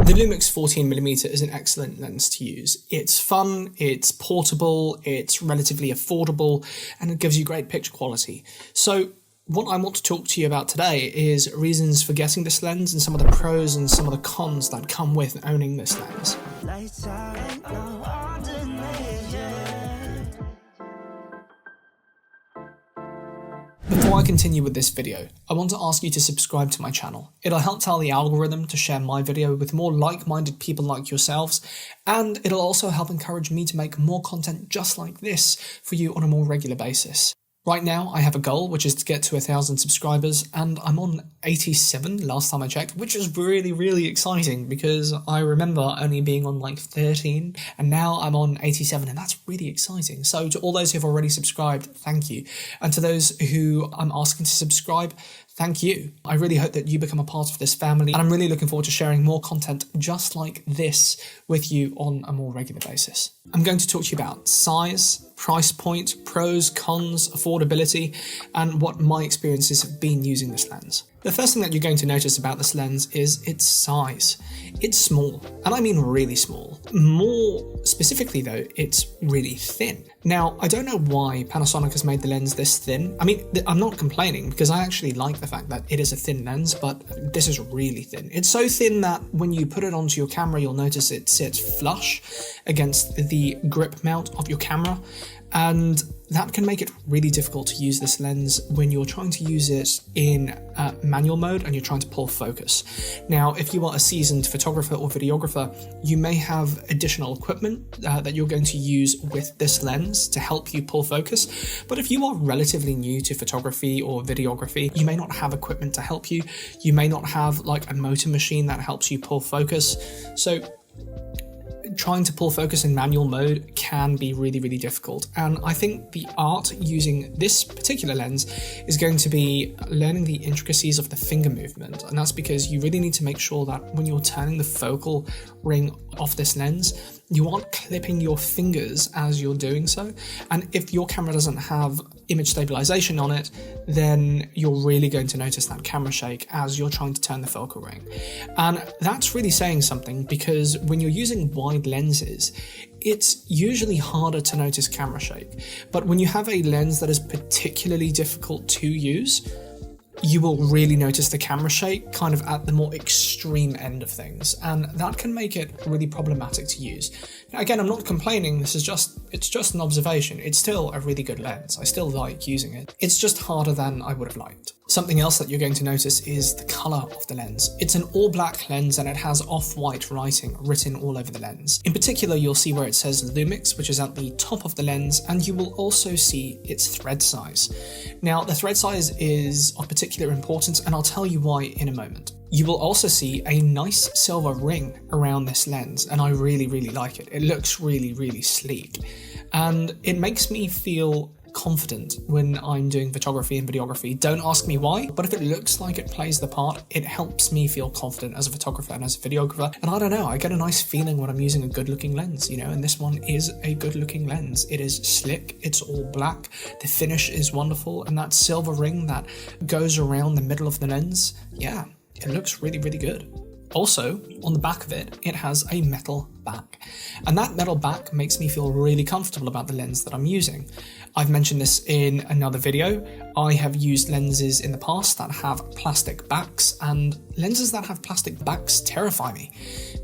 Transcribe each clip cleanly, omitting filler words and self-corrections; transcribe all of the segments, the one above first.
The LUMIX 14mm is an excellent lens to use. It's fun, it's portable, it's relatively affordable, and it gives you great picture quality. So what I want to talk to you about today is reasons for getting this lens and some of the pros and some of the cons that come with owning this lens. Before I continue with this video, I want to ask you to subscribe to my channel. It'll help tell the algorithm to share my video with more like-minded people like yourselves, and it'll also help encourage me to make more content just like this for you on a more regular basis. Right now, I have a goal, which is to get to 1,000 subscribers, and I'm on 87 last time I checked, which is really, really exciting because I remember only being on like 13, and now I'm on 87, and that's really exciting. So to all those who've already subscribed, thank you. And to those who I'm asking to subscribe, thank you. I really hope that you become a part of this family, and I'm really looking forward to sharing more content just like this with you on a more regular basis. I'm going to talk to you about size, price point, pros, cons, affordability, and what my experiences have been using this lens. The first thing that you're going to notice about this lens is its size. It's small, and I mean really small. More specifically though, it's really thin. Now, I don't know why Panasonic has made the lens this thin. I mean, I'm not complaining because I actually like the fact that it is a thin lens, but this is really thin. It's so thin that when you put it onto your camera, you'll notice it sits flush against the grip mount of your camera. And that can make it really difficult to use this lens when you're trying to use it in manual mode and you're trying to pull focus. Now, if you are a seasoned photographer or videographer, you may have additional equipment that you're going to use with this lens to help you pull focus. But if you are relatively new to photography or videography, you may not have equipment to help you. You may not have like a motor machine that helps you pull focus. So trying to pull focus in manual mode can be really, really difficult. And I think the art using this particular lens is going to be learning the intricacies of the finger movement. And that's because you really need to make sure that when you're turning the focal ring off this lens, you aren't clipping your fingers as you're doing so. And if your camera doesn't have image stabilization on it, then you're really going to notice that camera shake as you're trying to turn the focal ring. And that's really saying something because when you're using wide lenses, it's usually harder to notice camera shake. But when you have a lens that is particularly difficult to use, you will really notice the camera shake kind of at the more extreme end of things, and that can make it really problematic to use. Now, again, I'm not complaining, it's just an observation. It's still a really good lens. I still like using it. It's just harder than I would have liked. Something else that you're going to notice is the color of the lens. It's an all black lens and it has off-white writing written all over the lens. In particular, you'll see where it says LUMIX, which is at the top of the lens, and you will also see its thread size. Now, the thread size is of particular importance, and I'll tell you why in a moment. You will also see a nice silver ring around this lens, and I really, really like it. It looks really, really sleek, and it makes me feel confident when I'm doing photography and videography. Don't ask me why, but if it looks like it plays the part, it helps me feel confident as a photographer and as a videographer. And I don't know, I get a nice feeling when I'm using a good looking lens, you know, and this one is a good looking lens. It is slick, it's all black, the finish is wonderful, and that silver ring that goes around the middle of the lens, yeah, it looks really, really good. Also, on the back of it, it has a metal back, and that metal back makes me feel really comfortable about the lens that I'm using. I've mentioned this in another video. I have used lenses in the past that have plastic backs, and lenses that have plastic backs terrify me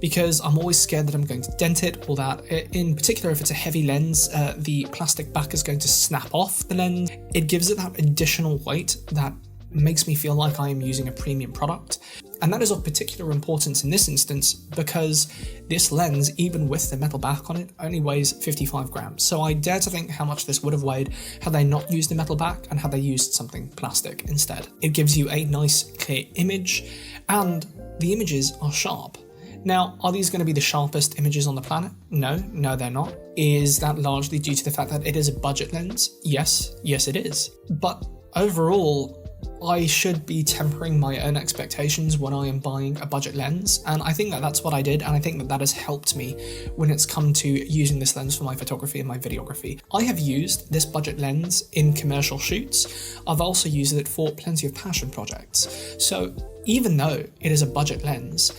because I'm always scared that I'm going to dent it, or that, in particular if it's a heavy lens, the plastic back is going to snap off the lens. It gives it that additional weight that makes me feel like I am using a premium product. And that is of particular importance in this instance because this lens, even with the metal back on it, only weighs 55 grams. So I dare to think how much this would have weighed had they not used the metal back and had they used something plastic instead. It gives you a nice clear image, and the images are sharp. Now, are these going to be the sharpest images on the planet? No, they're not. Is that largely due to the fact that it is a budget lens? Yes, it is. But overall, I should be tempering my own expectations when I am buying a budget lens, and I think that that's what I did, and I think that that has helped me when it's come to using this lens for my photography and my videography. I have used this budget lens in commercial shoots. I've also used it for plenty of passion projects. So even though it is a budget lens,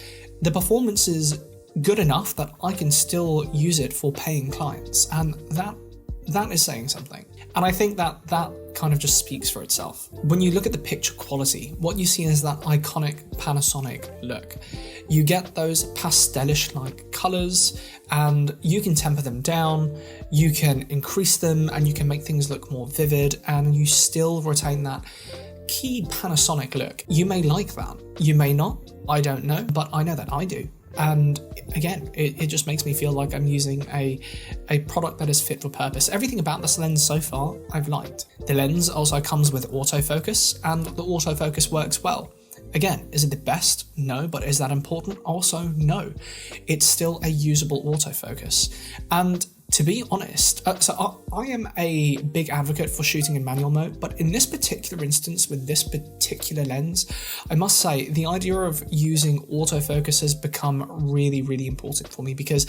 the performance is good enough that I can still use it for paying clients, and that is saying something. And I think that kind of just speaks for itself. When you look at the picture quality, what you see is that iconic Panasonic look. You get those pastelish-like colors, and you can temper them down, you can increase them, and you can make things look more vivid, and you still retain that key Panasonic look. You may like that, you may not, I don't know, but I know that I do. And again, it just makes me feel like I'm using a product that is fit for purpose. Everything about this lens so far, I've liked. The lens also comes with autofocus, and the autofocus works well. Again, is it the best? No, but is that important? Also, no. It's still a usable autofocus. And to be honest, I am a big advocate for shooting in manual mode, but in this particular instance with this particular lens, I must say the idea of using autofocus has become really, really important for me, because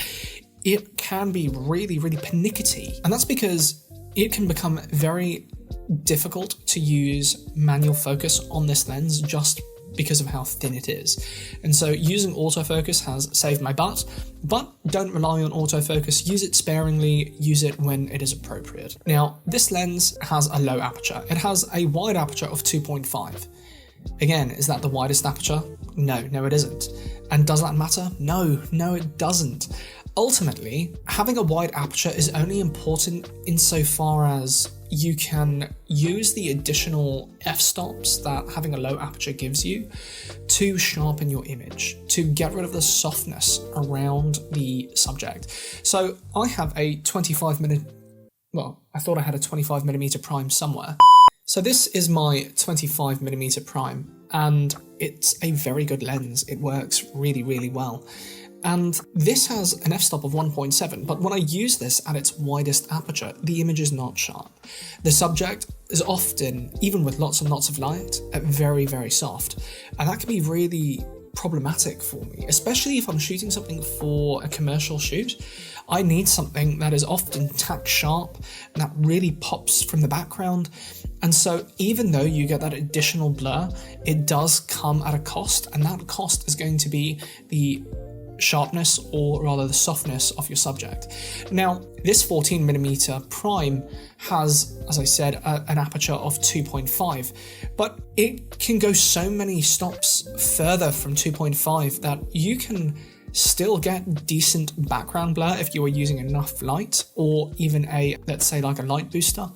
it can be really, really pernickety. And that's because it can become very difficult to use manual focus on this lens just because of how thin it is. And so using autofocus has saved my butt, but don't rely on autofocus, use it sparingly, use it when it is appropriate. Now, this lens has a low aperture. It has a wide aperture of 2.5. Again, is that the widest aperture? No, it isn't. And does that matter? No, it doesn't. Ultimately, having a wide aperture is only important insofar as you can use the additional f-stops that having a low aperture gives you to sharpen your image, to get rid of the softness around the subject. So I have a 25mm, well, I thought I had a 25mm prime somewhere. So this is my 25mm prime, and it's a very good lens. It works really, really well. And this has an f-stop of 1.7, but when I use this at its widest aperture, the image is not sharp. The subject is often, even with lots and lots of light, very, very soft. And that can be really problematic for me, especially if I'm shooting something for a commercial shoot. I need something that is often tack sharp and that really pops from the background. And so even though you get that additional blur, it does come at a cost, and that cost is going to be the sharpness, or rather the softness of your subject. Now, this 14mm prime has, as I said, an aperture of 2.5, but it can go so many stops further from 2.5 that you can still get decent background blur if you are using enough light, or even a, let's say, like a light booster,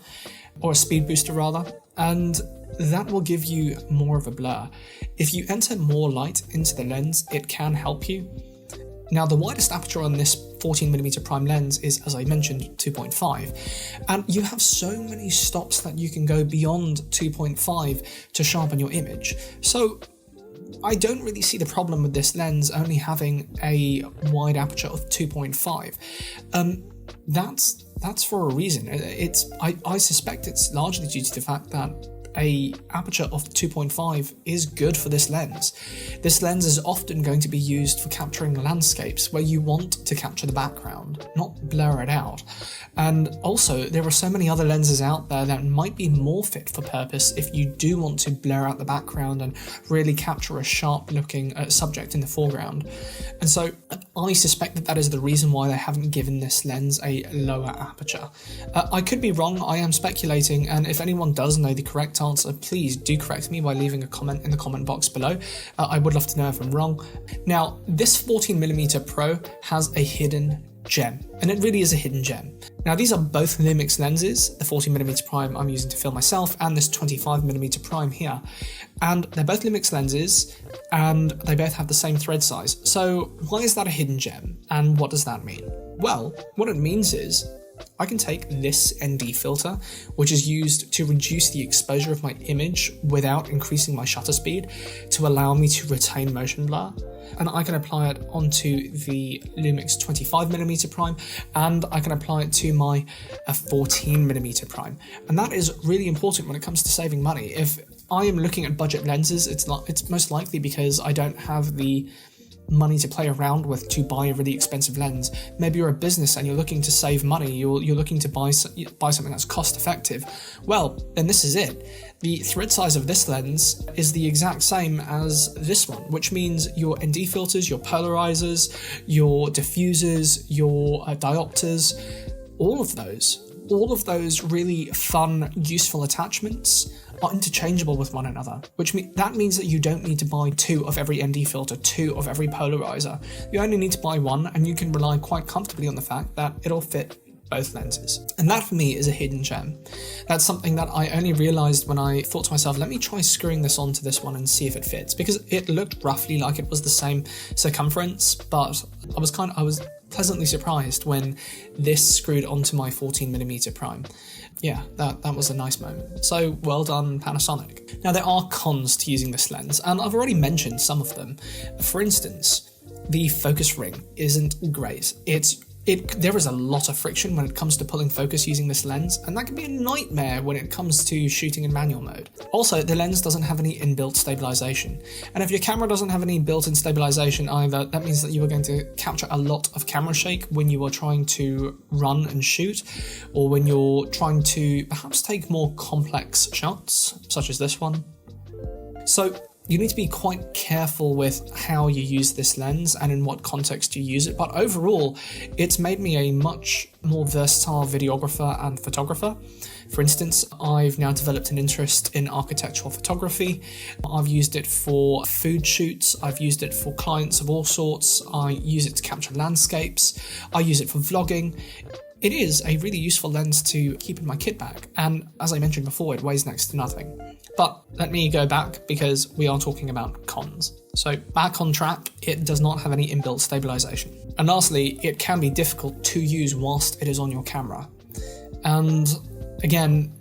or a speed booster rather, and that will give you more of a blur. If you enter more light into the lens, it can help you. Now, the widest aperture on this 14mm prime lens is, as I mentioned, 2.5, and you have so many stops that you can go beyond 2.5 to sharpen your image. So I don't really see the problem with this lens only having a wide aperture of 2.5. That's for a reason. I suspect it's largely due to the fact that a aperture of 2.5 is good for this lens. This lens is often going to be used for capturing landscapes where you want to capture the background, not blur it out. And also, there are so many other lenses out there that might be more fit for purpose if you do want to blur out the background and really capture a sharp looking subject in the foreground. And so I suspect that is the reason why they haven't given this lens a lower aperture. I could be wrong, I am speculating, and if anyone does know the correct answer, please do correct me by leaving a comment in the comment box below. I would love to know if I'm wrong. Now, this 14mm Pro has a hidden gem, and it really is a hidden gem. Now, these are both LUMIX lenses, the 14mm prime I'm using to film myself, and this 25mm prime here. And they're both LUMIX lenses, and they both have the same thread size. So why is that a hidden gem, and what does that mean? Well, what it means is I can take this ND filter, which is used to reduce the exposure of my image without increasing my shutter speed, to allow me to retain motion blur, and I can apply it onto the LUMIX 25mm prime, and I can apply it to my 14mm prime. And that is really important when it comes to saving money. If I am looking at budget lenses, it's most likely because I don't have the money to play around with to buy a really expensive lens. Maybe you're a business and you're looking to save money, you're looking to buy something that's cost effective. Well, then this is it. The thread size of this lens is the exact same as this one, which means your ND filters, your polarizers, your diffusers, your diopters, all of those really fun, useful attachments are interchangeable with one another, which means that you don't need to buy 2 of every ND filter, 2 of every polarizer. You only need to buy 1, and you can rely quite comfortably on the fact that it'll fit both lenses. And that for me is a hidden gem. That's something that I only realized when I thought to myself, let me try screwing this onto this one and see if it fits, because it looked roughly like it was the same circumference, but I was pleasantly surprised when this screwed onto my 14mm prime. Yeah, that was a nice moment. So well done, Panasonic. Now, there are cons to using this lens, and I've already mentioned some of them. For instance, the focus ring isn't great. There is a lot of friction when it comes to pulling focus using this lens, and that can be a nightmare when it comes to shooting in manual mode. Also, the lens doesn't have any inbuilt stabilization, and if your camera doesn't have any built-in stabilization either, that means that you are going to capture a lot of camera shake when you are trying to run and shoot, or when you're trying to perhaps take more complex shots, such as this one. So you need to be quite careful with how you use this lens and in what context you use it, but overall, it's made me a much more versatile videographer and photographer. For instance, I've now developed an interest in architectural photography. I've used it for food shoots, I've used it for clients of all sorts, I use it to capture landscapes, I use it for vlogging. It is a really useful lens to keep in my kit bag, and as I mentioned before, it weighs next to nothing. But let me go back, because we are talking about cons. So back on track, it does not have any inbuilt stabilization. And lastly, it can be difficult to use whilst it is on your camera. And again,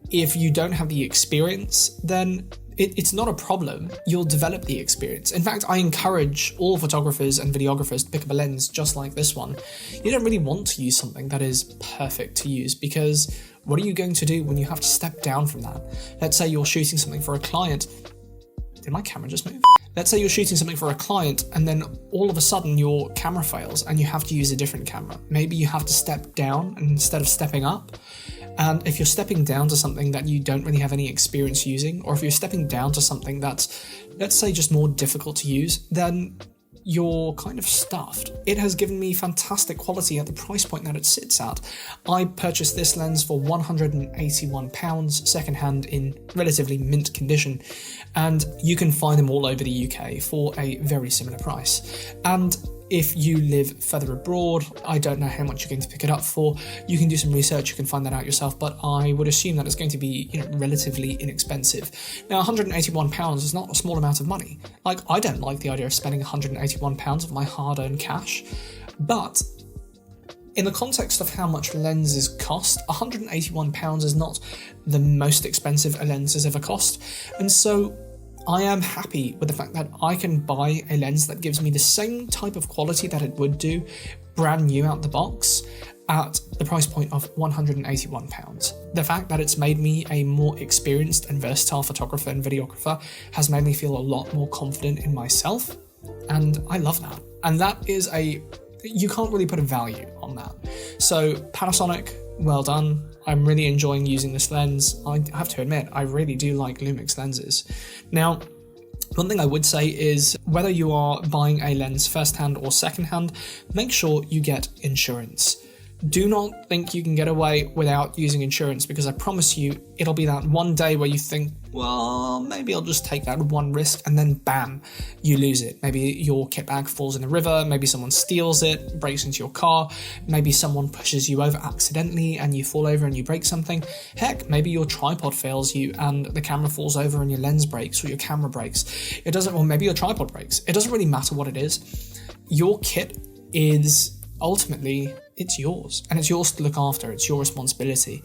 if you don't have the experience, then it's not a problem. You'll develop the experience. In fact, I encourage all photographers and videographers to pick up a lens just like this one. You don't really want to use something that is perfect to use, because what are you going to do when you have to step down from that? Let's say you're shooting something for a client. Did my camera just move? Let's say you're shooting something for a client, and then all of a sudden your camera fails and you have to use a different camera. Maybe you have to step down instead of stepping up. And if you're stepping down to something that you don't really have any experience using, or if you're stepping down to something that's, let's say, just more difficult to use, then you're kind of stuffed. It has given me fantastic quality at the price point that it sits at. I purchased this lens for £181 secondhand in relatively mint condition, and you can find them all over the UK for a very similar price. And if you live further abroad, I don't know how much you're going to pick it up for. You can do some research, you can find that out yourself, but I would assume that it's going to be, relatively inexpensive. Now, £181 is not a small amount of money. Like, I don't like the idea of spending £181 of my hard-earned cash, but in the context of how much lenses cost, £181 is not the most expensive a lens has ever cost, and so I am happy with the fact that I can buy a lens that gives me the same type of quality that it would do brand new out the box at the price point of £181. The fact that it's made me a more experienced and versatile photographer and videographer has made me feel a lot more confident in myself, and I love that. And that is you can't really put a value on that. So Panasonic, well done. I'm really enjoying using this lens. I have to admit, I really do like LUMIX lenses. Now, one thing I would say is, whether you are buying a lens first-hand or second-hand, make sure you get insurance. Do not think you can get away without using insurance, because I promise you, it'll be that one day where you think, well, maybe I'll just take that one risk, and then bam, you lose it. Maybe your kit bag falls in the river, maybe someone steals it, breaks into your car, maybe someone pushes you over accidentally and you fall over and you break something. Heck, maybe your tripod fails you and the camera falls over and your lens breaks, or your camera breaks. Or maybe your tripod breaks. It doesn't really matter what it is. Your kit is ultimately, it's yours, and it's yours to look after. It's your responsibility,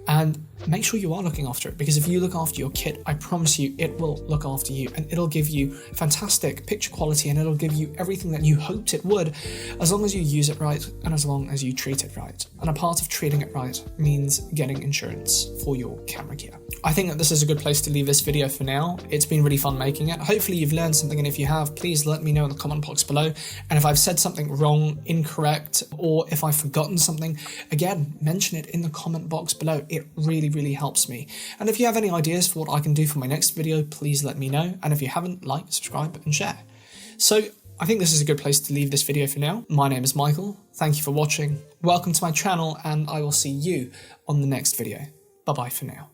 and make sure you are looking after it, because if you look after your kit, I promise you it will look after you, and it'll give you fantastic picture quality, and it'll give you everything that you hoped it would, as long as you use it right and as long as you treat it right. And a part of treating it right means getting insurance for your camera gear. I think that this is a good place to leave this video for now. It's been really fun making it. Hopefully you've learned something, and if you have, please let me know in the comment box below. And if I've said something wrong, incorrect, or if I've forgotten something, again, mention it in the comment box below. It really really helps me. And if you have any ideas for what I can do for my next video, please let me know. And if you haven't, like, subscribe and share. So I think this is a good place to leave this video for now. My name is Michael. Thank you for watching. Welcome to my channel, and I will see you on the next video. Bye bye for now.